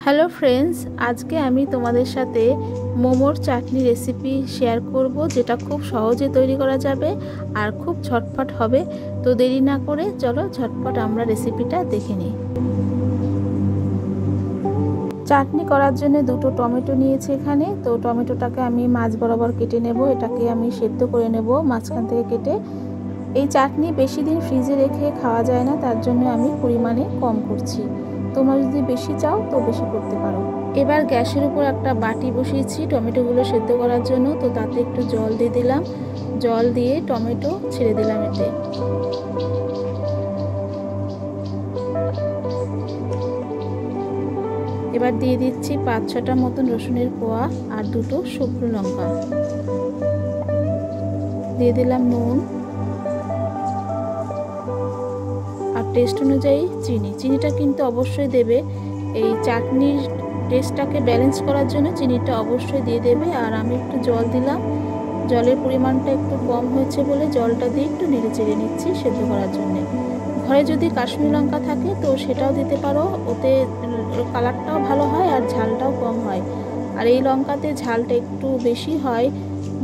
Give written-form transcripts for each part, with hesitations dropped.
Hello friends, আজকে আমি তোমাদের সাথে মোমোর চাটনি রেসিপি শেয়ার করব, যেটা খুব সহজে তৈরি করা যাবে আর খুব ঝটপট হবে। তো দেরি না করে চলো ঝটপট আমরা রেসিপিটা দেখে নিই। চাটনি করার জন্য দুটো টমেটো নিয়েছি এখানে। তো টমেটোটাকে আমি মাঝ বরাবর কেটে নেব, এটাকে আমি সেদ্ধ করে নেব মাঝখান থেকে কেটে। এই চাটনি বেশি দিন ফ্রিজে রেখে খাওয়া যায় না, তার জন্য আমি পরিমাণে কম করছি। তোমরা যদি বেশি চাও তো বেশি করতে পারো। এবার গ্যাসের উপর একটা বাটি বসিয়েছি টমেটোগুলো সেদ্ধ করার জন্য। তো তাতে একটু জল দিয়ে দিলাম, জল দিয়ে টমেটো ছেড়ে দিলাম এতে। এবার দিয়ে দিচ্ছি 5-6টা মতন রসুনের কোয়া আর দুটো শুকনো লঙ্কা। দিয়ে দিলাম নুন আর টেস্ট অনুযায়ী চিনি। চিনিটা কিন্তু অবশ্যই দেবে, এই চাটনির টেস্টটাকে ব্যালেন্স করার জন্য চিনিটা অবশ্যই দিয়ে দেবে। আর আমি একটু জল দিলাম, জলের পরিমাণটা একটু কম হয়েছে বলে জলটা দিয়ে একটু নেড়ে চেড়ে নিচ্ছি সেদ্ধ করার জন্যে। ঘরে যদি কাশ্মীরি লঙ্কা থাকে তো সেটাও দিতে পারো, ওতে কালারটাও ভালো হয় আর ঝালটাও কম হয়। আর এই লঙ্কাতে ঝালটা একটু বেশি হয়,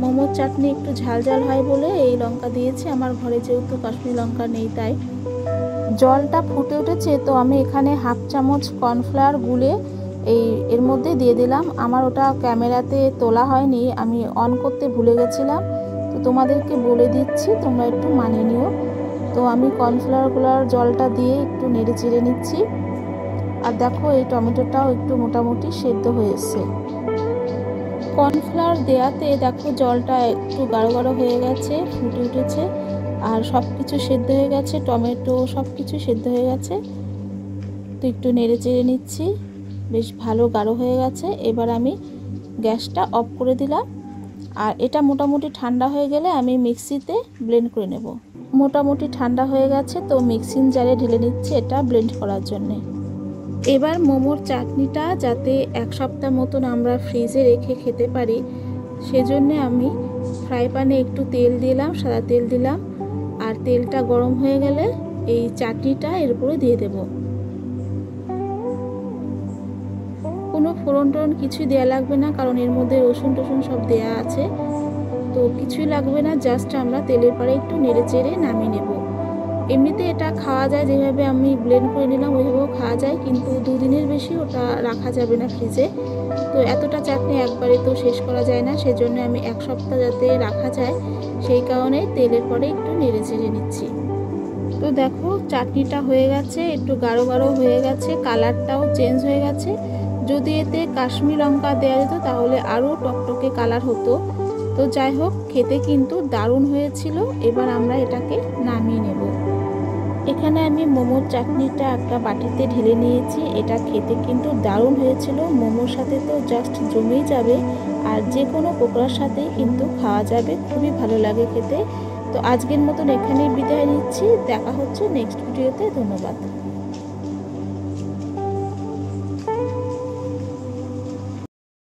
মোমোর চাটনি একটু ঝাল ঝাল হয় বলে এই লঙ্কা দিয়েছি। আমার ঘরে যেহেতু কাশ্মীরি লঙ্কা নেই তাই। জলটা ফুটে উঠেছে, তো আমি এখানে 1/2 চামচ কর্নফ্লাওয়ার গুলে এর মধ্যে দিয়ে দিলাম। আমার ওটা ক্যামেরাতে তোলা হয়নি, আমি অন করতে ভুলে গেছিলাম। তো তোমাদেরকে বলে দিচ্ছি, তোমরা একটু মানিয়ে নিও। তো আমি কর্নফ্লাওয়ারগুলোর জলটা দিয়ে একটু নেড়ে চেড়ে নিচ্ছি। আর দেখো এই টমেটোটাও একটু মোটামুটি সেদ্ধ হয়ে এসছে। কর্নফ্লাওয়ার দেওয়াতে দেখো জলটা একটু গাঢ় গাঢ় হয়ে গেছে, ফুটে উঠেছে আর সব কিছু সেদ্ধ হয়ে গেছে, টমেটো সব কিছু সেদ্ধ হয়ে গেছে। তো একটু নেড়ে চেড়ে নিচ্ছি, বেশ ভালো গাঢ় হয়ে গেছে। এবার আমি গ্যাসটা অফ করে দিলাম। আর এটা মোটামুটি ঠান্ডা হয়ে গেলে আমি মিক্সিতে ব্লেন্ড করে নেব। মোটামুটি ঠান্ডা হয়ে গেছে, তো মিক্সিং জারে ঢেলে নিচ্ছি এটা ব্লেন্ড করার জন্যে। এবার মোমোর চাটনিটা যাতে 1 সপ্তাহ মতন আমরা ফ্রিজে রেখে খেতে পারি, সেজন্যে আমি ফ্রাই প্যানে একটু তেল দিলাম, সাদা তেল দিলাম। আর তেলটা গরম হয়ে গেলে এই চাটনিটা এর উপরে দিয়ে দেব। কোনো ফোড়ন টোড়ন কিছুই দেওয়া লাগবে না, কারণ এর মধ্যে রসুন টসুন সব দেয়া আছে। তো কিছুই লাগবে না, জাস্ট আমরা তেলের পরে একটু নেড়ে চেড়ে নামিয়ে নেব। এমনিতে এটা খাওয়া যায়, যেভাবে আমি ব্লেন্ড করে নিলাম ওইভাবেও খাওয়া যায়, কিন্তু 2 দিনের বেশি ওটা রাখা যাবে না ফ্রিজে। তো এতটা চাটনি একবারে তো শেষ করা যায় না, সেজন্য আমি 1 সপ্তাহ যাতে রাখা যায় সেই কারণে তেলের পরে একটু নেড়ে চেড়ে নিচ্ছি। তো দেখো চাটনিটা হয়ে গেছে, একটু গাঢ় গাঢ় হয়ে গেছে, কালারটাও চেঞ্জ হয়ে গেছে। যদি এতে কাশ্মীরি লঙ্কা দেওয়া যেত তাহলে আরও টকটকে কালার হতো। তো যাই হোক, খেতে কিন্তু দারুণ হয়েছিল। এবার আমরা এটাকে নামিয়ে নেব। এখানে আমি মোমোর চাটনিটা একটা বাটিতে ঢেলে নিয়েছি। এটা খেতে কিন্তু দারুণ হয়েছিল, মোমোর সাথে তো জাস্ট জমেই যাবে। আর যে কোনো পকোড়ার সাথেই কিন্তু খাওয়া যাবে, খুবই ভালো লাগে খেতে। তো আজকের মতন এখানেই বিদায় নিচ্ছি, দেখা হচ্ছে নেক্সট ভিডিওতে। ধন্যবাদ।